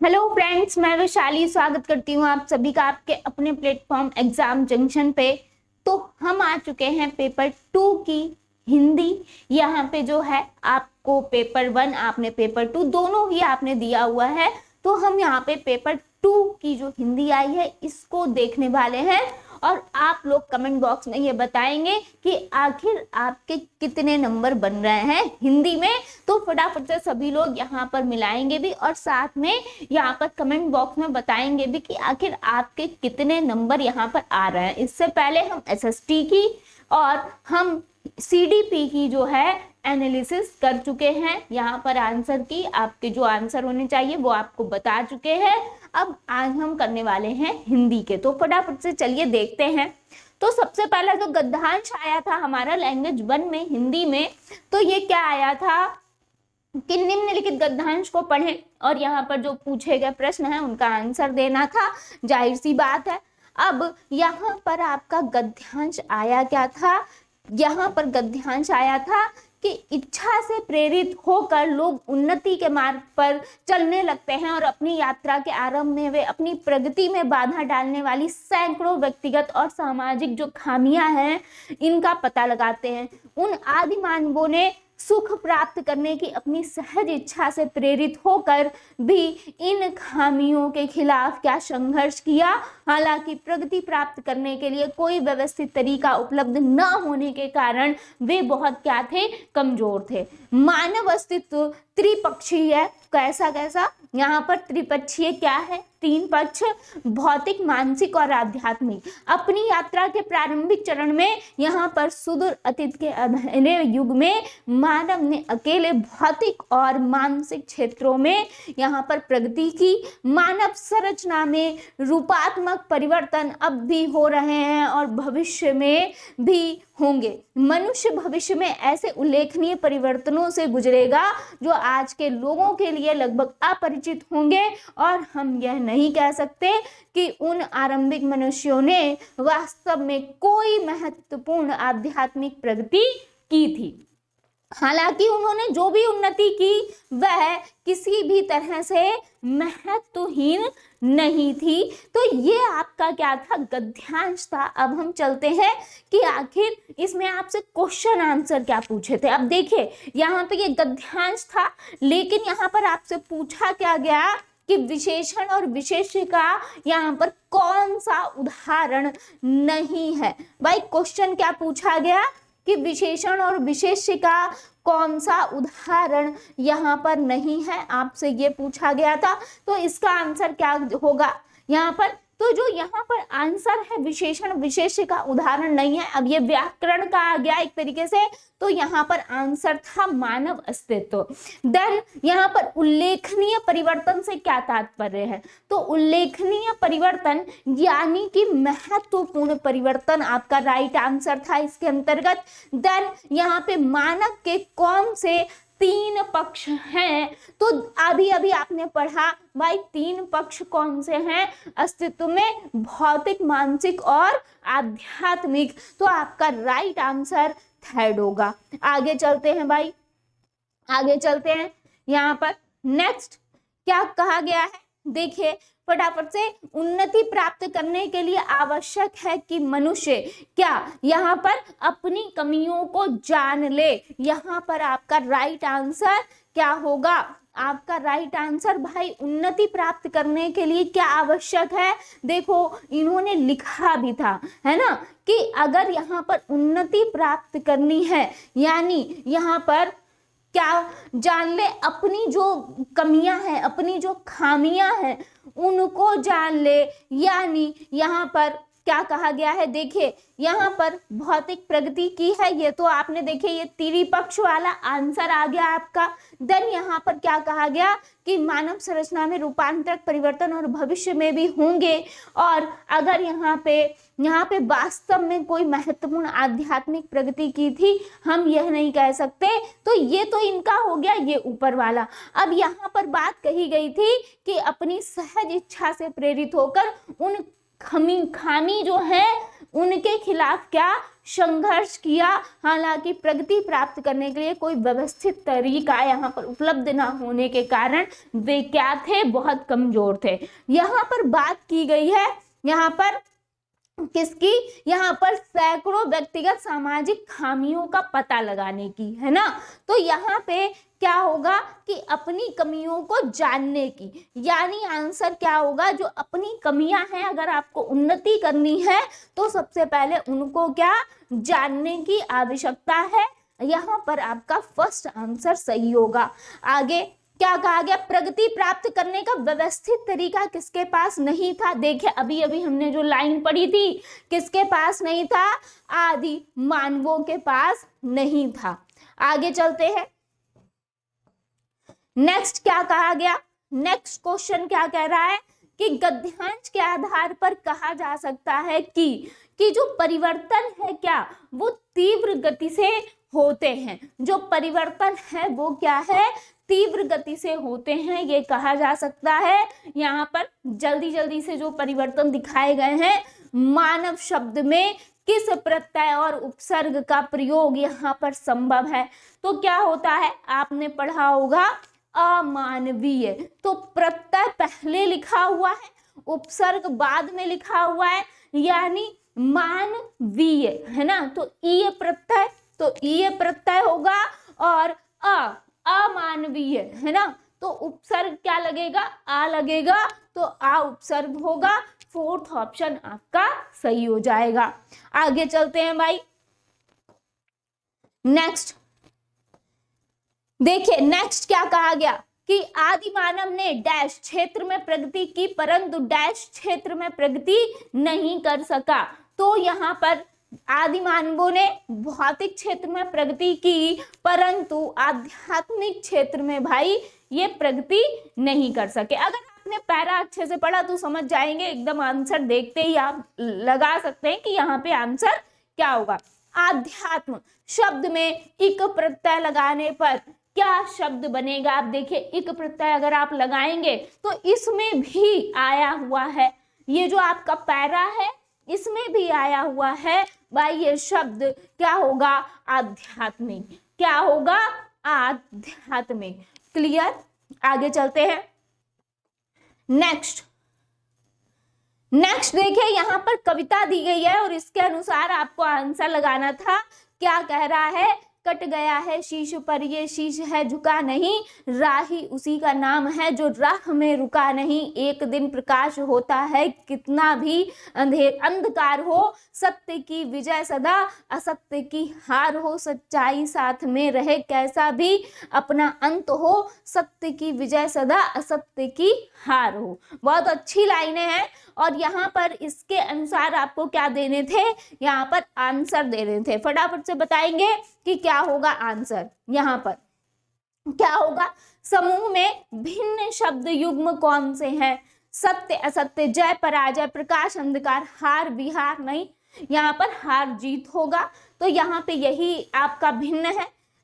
Hello friends, मैं वैशाली स्वागत करती हूँ आप सभी का आपके अपने प्लेटफॉर्म एग्जाम जंक्शन पे। तो हम आ चुके हैं पेपर 2 की हिंदी। यहाँ पे जो है आपको पेपर 1 आपने पेपर 2 दोनों ही आपने दिया हुआ है। तो हम यहाँ पे पेपर 2 की जो हिंदी आई है इसको देखने वाले हैं और आप लोग कमेंट बॉक्स में ये बताएंगे कि आखिर आपके कितने नंबर बन रहे हैं हिंदी में। तो फटाफट से सभी लोग यहाँ पर मिलाएंगे भी और साथ में यहाँ पर कमेंट बॉक्स में बताएंगे भी कि आखिर आपके कितने नंबर यहाँ पर आ रहे हैं। इससे पहले हम एसएसटी की और हम सीडीपी की जो है एनालिसिस कर चुके हैं। यहाँ पर आंसर की आपके जो आंसर होने चाहिए वो आपको बता चुके हैं। अब आज हम करने वाले हैं हिंदी के, तो फटाफट से चलिए देखते हैं। तो सबसे पहला जो गद्यांश आया था हमारा लैंग्वेज 1 में हिंदी में, तो ये क्या आया था कि निम्नलिखित गद्यांश को पढ़ें और यहाँ पर जो पूछे गए प्रश्न है उनका आंसर देना था। जाहिर सी बात है। अब यहाँ पर आपका गद्यांश आया क्या था? यहाँ पर गद्यांश आया था कि इच्छा से प्रेरित होकर लोग उन्नति के मार्ग पर चलने लगते हैं और अपनी यात्रा के आरंभ में वे अपनी प्रगति में बाधा डालने वाली सैकड़ों व्यक्तिगत और सामाजिक जो खामियां हैं इनका पता लगाते हैं। उन आदि मानवों ने सुख प्राप्त करने की अपनी सहज इच्छा से प्रेरित होकर भी इन खामियों के खिलाफ क्या संघर्ष किया। हालांकि प्रगति प्राप्त करने के लिए कोई व्यवस्थित तरीका उपलब्ध न होने के कारण वे बहुत क्या थे, कमजोर थे। मानव अस्तित्व त्रिपक्षीय है। कैसा कैसा? यहाँ पर त्रिपक्षीय क्या है? 3 पक्ष, भौतिक, मानसिक और आध्यात्मिक। अपनी यात्रा के प्रारंभिक चरण में यहाँ पर सुदूर अतीत के अंधेरे युग में मानव ने अकेले भौतिक और मानसिक क्षेत्रों में यहाँ पर प्रगति की। मानव संरचना में रूपात्मक परिवर्तन अब भी हो रहे हैं और भविष्य में भी होंगे। मनुष्य भविष्य में ऐसे उल्लेखनीय परिवर्तनों से गुजरेगा जो आज के लोगों के लिए लगभग अपरिचित होंगे और हम यह नहीं कह सकते कि उन आरंभिक मनुष्यों ने वास्तव में कोई महत्वपूर्ण आध्यात्मिक प्रगति की थी। हालांकि उन्होंने जो भी उन्नति की वह किसी भी तरह से महत्वहीन नहीं थी। तो ये आपका क्या था? गद्यांश था। अब हम चलते हैं कि आखिर इसमें आपसे क्वेश्चन आंसर क्या पूछे थे। अब देखिए यहाँ पे ये गद्यांश था, लेकिन यहाँ पर आपसे पूछा क्या गया कि विशेषण और विशेष्य का यहाँ पर कौन सा उदाहरण नहीं है। भाई क्वेश्चन क्या पूछा गया कि विशेषण और विशेष्य का कौन सा उदाहरण यहाँ पर नहीं है, आपसे ये पूछा गया था। तो इसका आंसर क्या होगा यहाँ पर? तो जो यहाँ पर आंसर है विशेषण विशेष्य का उदाहरण नहीं है। अब ये व्याकरण का आ गया एक तरीके से, तो यहाँ पर आंसर था मानव अस्तित्व। देन यहाँ पर उल्लेखनीय परिवर्तन से क्या तात्पर्य है? तो उल्लेखनीय परिवर्तन यानी कि महत्वपूर्ण परिवर्तन आपका राइट आंसर था इसके अंतर्गत। देन यहाँ पे मानव के कौन से 3 पक्ष हैं? तो अभी अभी आपने पढ़ा भाई 3 पक्ष कौन से हैं अस्तित्व में? भौतिक, मानसिक और आध्यात्मिक। तो आपका राइट आंसर थर्ड होगा। आगे चलते हैं भाई, आगे चलते हैं। यहाँ पर नेक्स्ट क्या कहा गया है देखिए फटाफट से। उन्नति प्राप्त करने के लिए आवश्यक है कि मनुष्य क्या यहाँ पर अपनी कमियों को जान ले। यहाँ पर आपका राइट आंसर क्या होगा? आपका राइट आंसर भाई उन्नति प्राप्त करने के लिए क्या आवश्यक है? देखो इन्होंने लिखा भी था, है ना, कि अगर यहाँ पर उन्नति प्राप्त करनी है यानी यहाँ पर क्या जान ले, अपनी जो कमियां हैं, अपनी जो खामियां हैं उनको जान ले। यानी यहाँ पर क्या कहा गया है? देखिए यहाँ पर भौतिक प्रगति की है, ये तो आपने देखिए ये त्रिपक्ष वाला आंसर आ गया आपका। देन यहाँ पर क्या कहा गया कि मानव संरचना में रूपांतरक परिवर्तन और भविष्य में भी होंगे। और अगर यहाँ पे वास्तव में कोई महत्वपूर्ण आध्यात्मिक प्रगति की थी हम यह नहीं कह सकते। तो ये तो इनका हो गया ये ऊपर वाला। अब यहाँ पर बात कही गई थी कि अपनी सहज इच्छा से प्रेरित होकर उन खामी जो है उनके खिलाफ क्या संघर्ष किया, हालांकि प्रगति प्राप्त करने के लिए कोई व्यवस्थित तरीका यहाँ पर उपलब्ध ना होने के कारण वे क्या थे, बहुत कमजोर थे। यहाँ पर बात की गई है यहाँ पर किसकी, यहाँ पर सैकड़ों व्यक्तिगत सामाजिक खामियों का पता लगाने की, है ना। तो यहाँ पे क्या होगा कि अपनी कमियों को जानने की, यानी आंसर क्या होगा, जो अपनी कमियां हैं अगर आपको उन्नति करनी है तो सबसे पहले उनको क्या जानने की आवश्यकता है। यहाँ पर आपका फर्स्ट आंसर सही होगा। आगे क्या कहा गया, प्रगति प्राप्त करने का व्यवस्थित तरीका किसके पास नहीं था। देखिए अभी अभी हमने जो लाइन पढ़ी थी, किसके पास नहीं था, आदि मानवों के पास नहीं था। आगे चलते हैं, नेक्स्ट क्या कहा गया, नेक्स्ट क्वेश्चन क्या कह रहा है कि गद्यांश के आधार पर कहा जा सकता है कि जो परिवर्तन है क्या वो तीव्र गति से होते हैं, जो परिवर्तन है वो क्या है, तीव्र गति से होते हैं, ये कहा जा सकता है। यहाँ पर जल्दी जल्दी से जो परिवर्तन दिखाए गए हैं, मानव शब्द में किस प्रत्यय और उपसर्ग का प्रयोग यहाँ पर संभव है, तो क्या होता है, आपने पढ़ा होगा अमानवीय, तो प्रत्यय पहले लिखा हुआ है, उपसर्ग बाद में लिखा हुआ है, यानी मानवीय, है ना। तो ईय प्रत्यय, तो ईय प्रत्यय होगा और अमानवीय, है ना। तो उपसर्ग क्या लगेगा, आ लगेगा, तो आ उपसर्ग होगा। फोर्थ ऑप्शन आपका सही हो जाएगा। आगे चलते हैं भाई, नेक्स्ट देखिए, नेक्स्ट क्या कहा गया कि आदि मानव ने डैश क्षेत्र में प्रगति की परंतु डैश क्षेत्र में प्रगति नहीं कर सका। तो यहाँ पर आदि मानवों ने भौतिक क्षेत्र में प्रगति की परंतु आध्यात्मिक क्षेत्र में भाई ये प्रगति नहीं कर सके। अगर आपने पैरा अच्छे से पढ़ा तो समझ जाएंगे, एकदम आंसर देखते ही आप लगा सकते हैं कि यहाँ पे आंसर क्या होगा। आध्यात्म शब्द में इक प्रत्यय लगाने पर क्या शब्द बनेगा, आप देखिए इक प्रत्यय अगर आप लगाएंगे तो इसमें भी आया हुआ है, ये जो आपका पैरा है इसमें भी आया हुआ है भाई, ये शब्द क्या होगा, आध्यात्मिक, क्या होगा, आध्यात्मिक। क्लियर, आगे चलते हैं, नेक्स्ट देखिए यहाँ पर कविता दी गई है और इसके अनुसार आपको आंसर लगाना था। क्या कह रहा है, कट गया है शीश पर ये शीश है झुका नहीं, राही उसी का नाम है जो राह में रुका नहीं, एक दिन प्रकाश होता है कितना भी अंधकार हो, सत्य की विजय सदा असत्य की हार हो, सच्चाई साथ में रहे कैसा भी अपना अंत हो, सत्य की विजय सदा असत्य की हार हो। बहुत अच्छी लाइनें हैं और यहाँ पर इसके अनुसार आपको क्या देने थे, यहाँ पर आंसर देने थे। फटाफट से बताएंगे कि क्या होगा आंसर। यहाँ पर क्या होगा, समूह में भिन्न शब्द युग्म कौन से हैं, सत्य असत्य, जय पराजय, प्रकाश अंधकार, हार विहार नहीं, यहाँ पर हार जीत होगा। तो यहाँ पे यही आपका भिन्न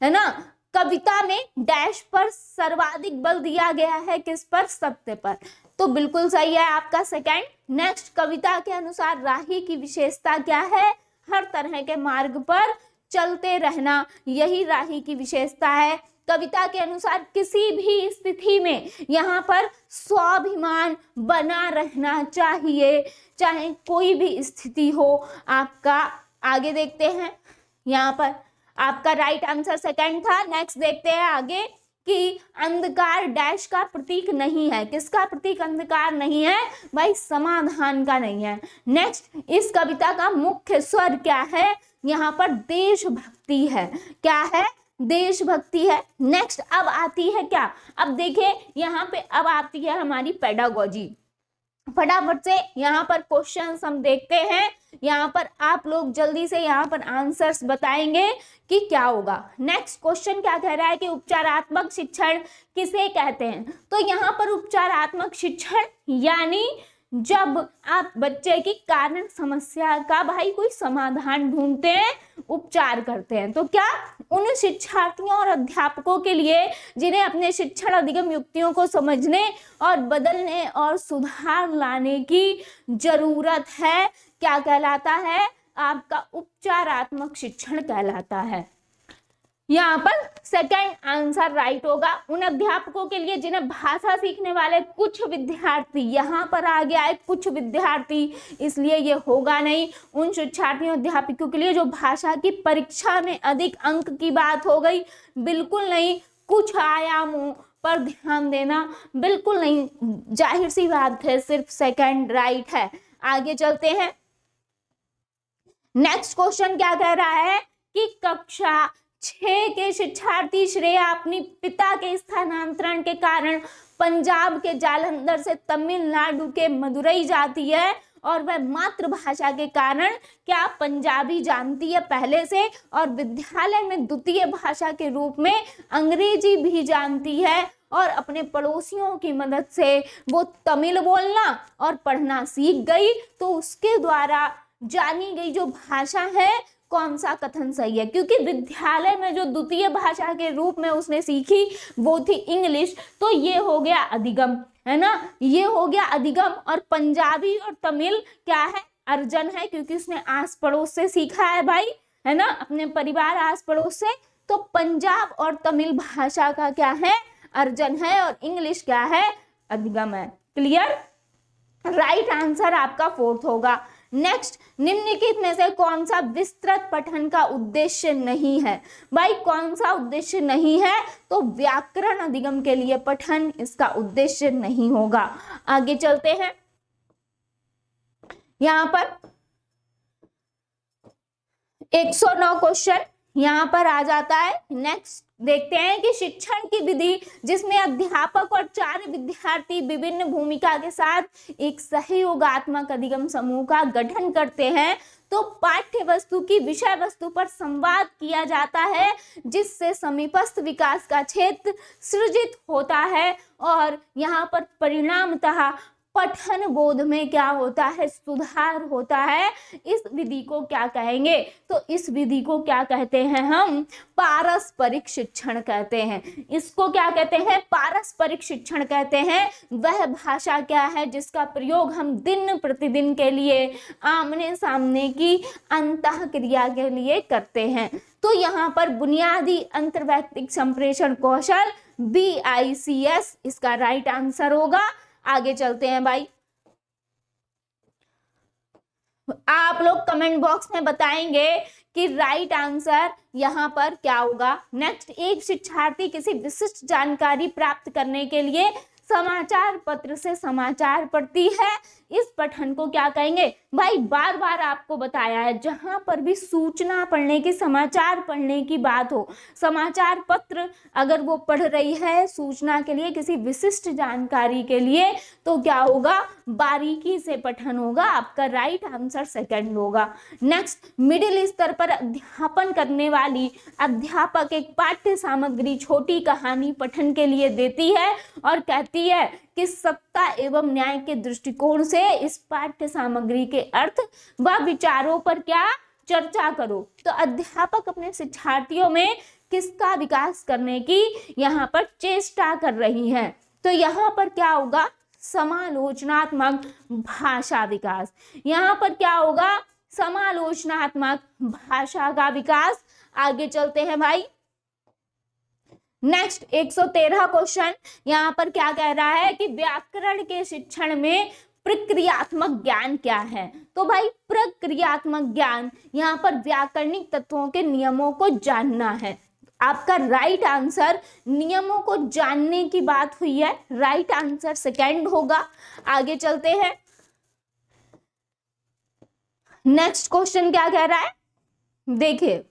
है ना। कविता में डैश पर सर्वाधिक बल दिया गया है, किस पर, सत्य पर, तो बिल्कुल सही है आपका सेकंड। नेक्स्ट, कविता के अनुसार राही की विशेषता क्या है, हर तरह के मार्ग पर चलते रहना, यही राही की विशेषता है। कविता के अनुसार किसी भी स्थिति में यहाँ पर स्वाभिमान बना रहना चाहिए, चाहे कोई भी स्थिति हो आपका। आगे देखते हैं, यहाँ पर आपका राइट आंसर सेकंड था। नेक्स्ट देखते हैं आगे कि अंधकार डैश का प्रतीक नहीं है, किसका प्रतीक अंधकार नहीं है भाई, समाधान का नहीं है। नेक्स्ट, इस कविता का मुख्य स्वर क्या है, यहाँ पर देशभक्ति है, क्या है, देशभक्ति है। नेक्स्ट अब आती है क्या, अब देखिए यहाँ पे अब आती है हमारी पेडागोजी। फटाफट से यहाँ पर क्वेश्चंस हम देखते हैं, यहाँ पर आप लोग जल्दी से यहाँ पर आंसर्स बताएंगे कि क्या होगा। नेक्स्ट क्वेश्चन क्या कह रहा है कि उपचारात्मक शिक्षण किसे कहते हैं, तो यहाँ पर उपचारात्मक शिक्षण यानी जब आप बच्चे की कारण समस्या का भाई कोई समाधान ढूंढते हैं, उपचार करते हैं, तो क्या उन शिक्षार्थियों और अध्यापकों के लिए जिन्हें अपने शिक्षण अधिगम युक्तियों को समझने और बदलने और सुधार लाने की जरूरत है, क्या कहलाता है, आपका उपचारात्मक शिक्षण कहलाता है। यहाँ पर सेकंड आंसर राइट होगा। उन अध्यापकों के लिए जिन्हें भाषा सीखने वाले कुछ विद्यार्थी, यहाँ पर आ गया है कुछ विद्यार्थी, इसलिए ये होगा नहीं। उन शिक्षार्थियों अध्यापकों के लिए जो भाषा की परीक्षा में अधिक अंक की बात हो गई, बिल्कुल नहीं। कुछ आयामों पर ध्यान देना, बिल्कुल नहीं, जाहिर सी बात है, सिर्फ सेकंड राइट है। आगे चलते हैं। नेक्स्ट क्वेश्चन क्या कह रहा है कि कक्षा 6 के शिक्षार्थी श्रेया अपनी पिता के स्थानांतरण के कारण पंजाब के जालंधर से तमिलनाडु के मदुरई जाती है और वह मातृभाषा के कारण क्या पंजाबी जानती है पहले से, और विद्यालय में द्वितीय भाषा के रूप में अंग्रेजी भी जानती है, और अपने पड़ोसियों की मदद से वो तमिल बोलना और पढ़ना सीख गई। तो उसके द्वारा जानी गई जो भाषा है, कौन सा कथन सही है? क्योंकि विद्यालय में जो द्वितीय भाषा के रूप में उसने सीखी वो थी इंग्लिश, तो ये हो गया अधिगम, है ना, ये हो गया अधिगम। और पंजाबी और तमिल क्या है? अर्जन है, क्योंकि उसने आस पड़ोस से सीखा है भाई, है ना, अपने परिवार आस पड़ोस से। तो पंजाब और तमिल भाषा का क्या है? अर्जन है, और इंग्लिश क्या है? अधिगम है। क्लियर? राइट आंसर आपका फोर्थ होगा। नेक्स्ट, निम्नलिखित में से कौन सा विस्तृत पठन का उद्देश्य नहीं है? भाई कौन सा उद्देश्य नहीं है? तो व्याकरण अधिगम के लिए पठन इसका उद्देश्य नहीं होगा। आगे चलते हैं। यहां पर 109 क्वेश्चन यहाँ पर आ जाता है। नेक्स्ट देखते हैं कि शिक्षण की विधि जिसमें अध्यापक और 4 विद्यार्थी विभिन्न भूमिका के साथ एक सहयोगात्मक अधिगम समूह का गठन करते हैं, तो पाठ्य वस्तु की विषय वस्तु पर संवाद किया जाता है, जिससे समीपस्थ विकास का क्षेत्र सृजित होता है, और यहाँ पर परिणामतः पठन बोध में क्या होता है? सुधार होता है। इस विधि को क्या कहेंगे? तो इस विधि को क्या कहते हैं? हम पारस्परिक शिक्षण कहते हैं। इसको क्या कहते हैं? पारस्परिक शिक्षण कहते हैं। वह भाषा क्या है जिसका प्रयोग हम दिन प्रतिदिन के लिए आमने सामने की अंतःक्रिया के लिए करते हैं। तो यहाँ पर बुनियादी अंतर्वैयक्तिक संप्रेषण कौशल BICS इसका राइट आंसर होगा। आगे चलते हैं भाई। आप लोग कमेंट बॉक्स में बताएंगे कि राइट आंसर यहाँ पर क्या होगा। नेक्स्ट, एक शिक्षार्थी किसी विशिष्ट जानकारी प्राप्त करने के लिए समाचार पत्र से समाचार पढ़ती है, इस पठन को क्या कहेंगे? भाई बार बार आपको बताया है, जहां पर भी सूचना पढ़ने की, समाचार पढ़ने की बात हो, समाचार पत्र अगर वो पढ़ रही है सूचना के लिए, किसी विशिष्ट जानकारी के लिए, तो क्या होगा? बारीकी से पठन होगा। आपका राइट आंसर सेकंड होगा। नेक्स्ट, मिडिल स्तर पर अध्यापन करने वाली अध्यापक एक पाठ्य सामग्री छोटी कहानी पठन के लिए देती है और कहती है कि सत्ता एवं न्याय के दृष्टिकोण से इस पाठ्य सामग्री के अर्थ व विचारों पर क्या चर्चा करो। तो अध्यापक अपने शिक्षार्थियों में किसका विकास करने की यहाँ पर चेष्टा कर रही है? तो यहाँ पर क्या होगा? समालोचनात्मक भाषा विकास। यहाँ पर क्या होगा? समालोचनात्मक भाषा का विकास। आगे चलते हैं भाई। नेक्स्ट 113 क्वेश्चन यहाँ पर क्या कह रहा है कि व्याकरण के शिक्षण में प्रक्रियात्मक ज्ञान क्या है? तो भाई प्रक्रियात्मक ज्ञान यहाँ पर व्याकरणिक तत्वों के नियमों को जानना है। आपका राइट आंसर नियमों को जानने की बात हुई है, राइट आंसर सेकंड होगा। आगे चलते हैं। नेक्स्ट क्वेश्चन क्या कह रहा है? देखिए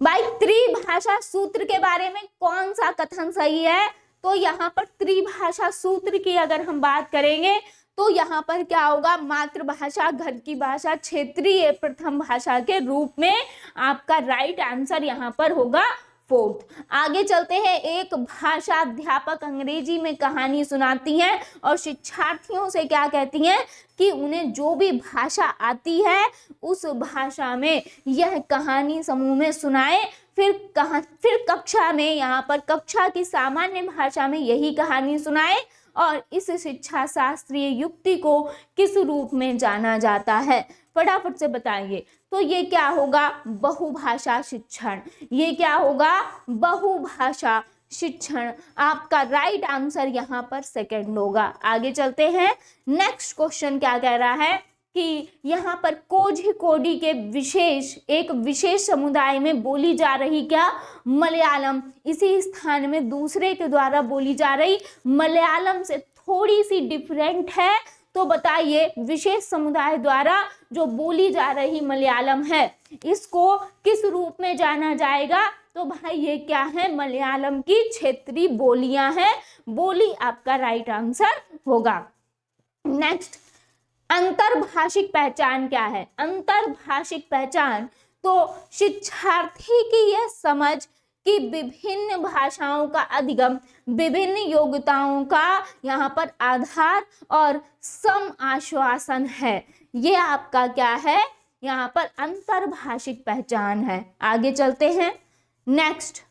भाई, त्रिभाषा सूत्र के बारे में कौन सा कथन सही है? तो यहाँ पर त्रिभाषा सूत्र की अगर हम बात करेंगे तो यहाँ पर क्या होगा? मातृभाषा, घर की भाषा, क्षेत्रीय प्रथम भाषा के रूप में आपका राइट आंसर यहाँ पर होगा फोर्थ। आगे चलते हैं। एक भाषा अध्यापक अंग्रेजी में कहानी सुनाती हैं और शिक्षार्थियों से क्या कहती हैं कि उन्हें जो भी भाषा आती है उस भाषा में यह कहानी समूह में सुनाए। फिर कक्षा में, यहाँ पर कक्षा की सामान्य भाषा में यही कहानी सुनाए। और इस शिक्षा शास्त्रीय युक्ति को किस रूप में जाना जाता है? फटाफट से बताएंगे। तो ये क्या होगा, बहुभाषा शिक्षण। ये क्या होगा, बहुभाषा शिक्षण। आपका राइट आंसर यहाँ पर सेकंड होगा। आगे चलते हैं। नेक्स्ट क्वेश्चन क्या कह रहा है कि यहाँ पर कोझिकोडी के एक विशेष समुदाय में बोली जा रही क्या, मलयालम। इसी स्थान में दूसरे के द्वारा बोली जा रही मलयालम से थोड़ी सी डिफरेंट है। तो बताइए विशेष समुदाय द्वारा जो बोली जा रही मलयालम है, इसको किस रूप में जाना जाएगा। तो भाई ये क्या है, मलयालम की क्षेत्रीय बोलियां हैं। बोली आपका राइट आंसर होगा। नेक्स्ट, अंतर्भाषिक पहचान क्या है। अंतर्भाषिक पहचान तो शिक्षार्थी की यह समझ कि विभिन्न भाषाओं का अधिगम विभिन्न योग्यताओं का यहाँ पर आधार और सम आश्वासन है। ये आपका क्या है, यहाँ पर अंतर्भाषिक पहचान है। आगे चलते हैं। नेक्स्ट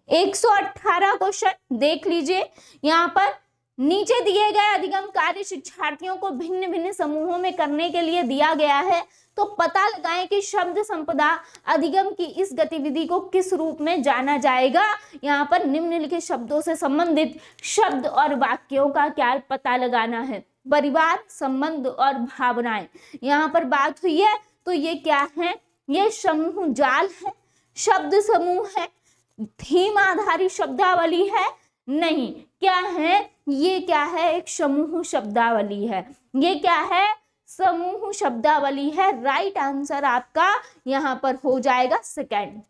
118 क्वेश्चन देख लीजिए। यहाँ पर नीचे दिए गए अधिगम कार्य शिक्षार्थियों को भिन्न भिन्न समूहों में करने के लिए दिया गया है। तो पता लगाएं कि शब्द संपदा अधिगम की इस गतिविधि को किस रूप में जाना जाएगा। यहाँ पर निम्नलिखित शब्दों से संबंधित शब्द और वाक्यों का क्या पता लगाना है। परिवार, संबंध और भावनाएं यहाँ पर बात हुई है। तो ये क्या है, ये समूह जाल है, शब्द समूह है, थीम आधारित शब्दावली है, नहीं, क्या है ये, क्या है, एक समूह शब्दावली है। ये क्या है, समूह शब्दावली है। राइट आंसर आपका यहाँ पर हो जाएगा सेकंड।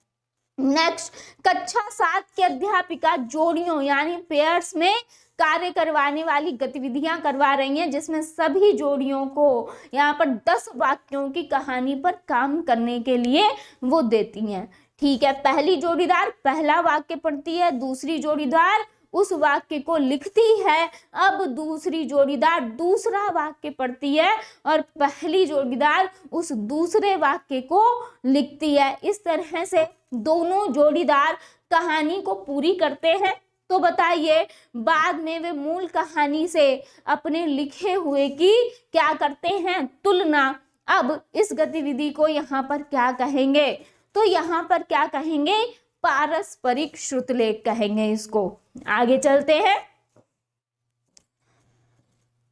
नेक्स्ट, कक्षा 7 की अध्यापिका जोड़ियों यानी पेयर्स में कार्य करवाने वाली गतिविधियां करवा रही हैं, जिसमें सभी जोड़ियों को यहाँ पर 10 वाक्यों की कहानी पर काम करने के लिए वो देती हैं। ठीक है, पहली जोड़ीदार पहला वाक्य पढ़ती है, दूसरी जोड़ीदार उस वाक्य को लिखती है। अब दूसरी जोड़ीदार दूसरा वाक्य पढ़ती है और पहली जोड़ीदार उस दूसरे वाक्य को लिखती है। इस तरह से दोनों जोड़ीदार कहानी को पूरी करते हैं। तो बताइए बाद में वे मूल कहानी से अपने लिखे हुए की क्या करते हैं, तुलना। अब इस गतिविधि को यहाँ पर क्या कहेंगे, तो यहाँ पर क्या कहेंगे, पारस्परिक श्रुतलेख कहेंगे इसको। आगे चलते हैं।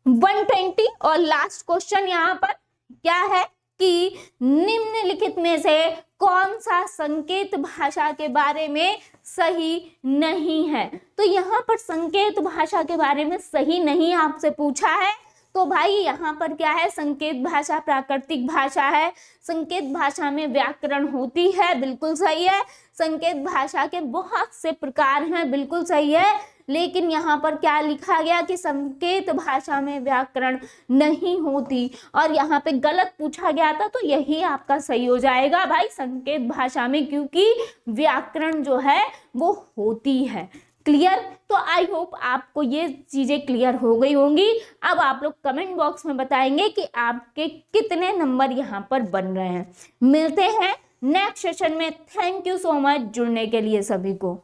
120 और लास्ट क्वेश्चन यहाँ पर क्या है कि निम्नलिखित में से कौन सा संकेत भाषा के बारे में सही नहीं है। तो यहाँ पर संकेत भाषा के बारे में सही नहीं आपसे पूछा है। तो भाई यहाँ पर क्या है, संकेत भाषा प्राकृतिक भाषा है। संकेत भाषा में व्याकरण होती है, बिल्कुल सही है। संकेत भाषा के बहुत से प्रकार हैं, बिल्कुल सही है। लेकिन यहाँ पर क्या लिखा गया कि संकेत भाषा में व्याकरण नहीं होती, और यहाँ पे गलत पूछा गया था। तो यही आपका सही हो जाएगा भाई, संकेत भाषा में, क्योंकि व्याकरण जो है वो होती है। क्लियर। तो आई होप आपको ये चीजें क्लियर हो गई होंगी। अब आप लोग कमेंट बॉक्स में बताएंगे कि आपके कितने नंबर यहाँ पर बन रहे हैं। मिलते हैं नेक्स्ट सेशन में। थैंक यू सो मच जुड़ने के लिए सभी को।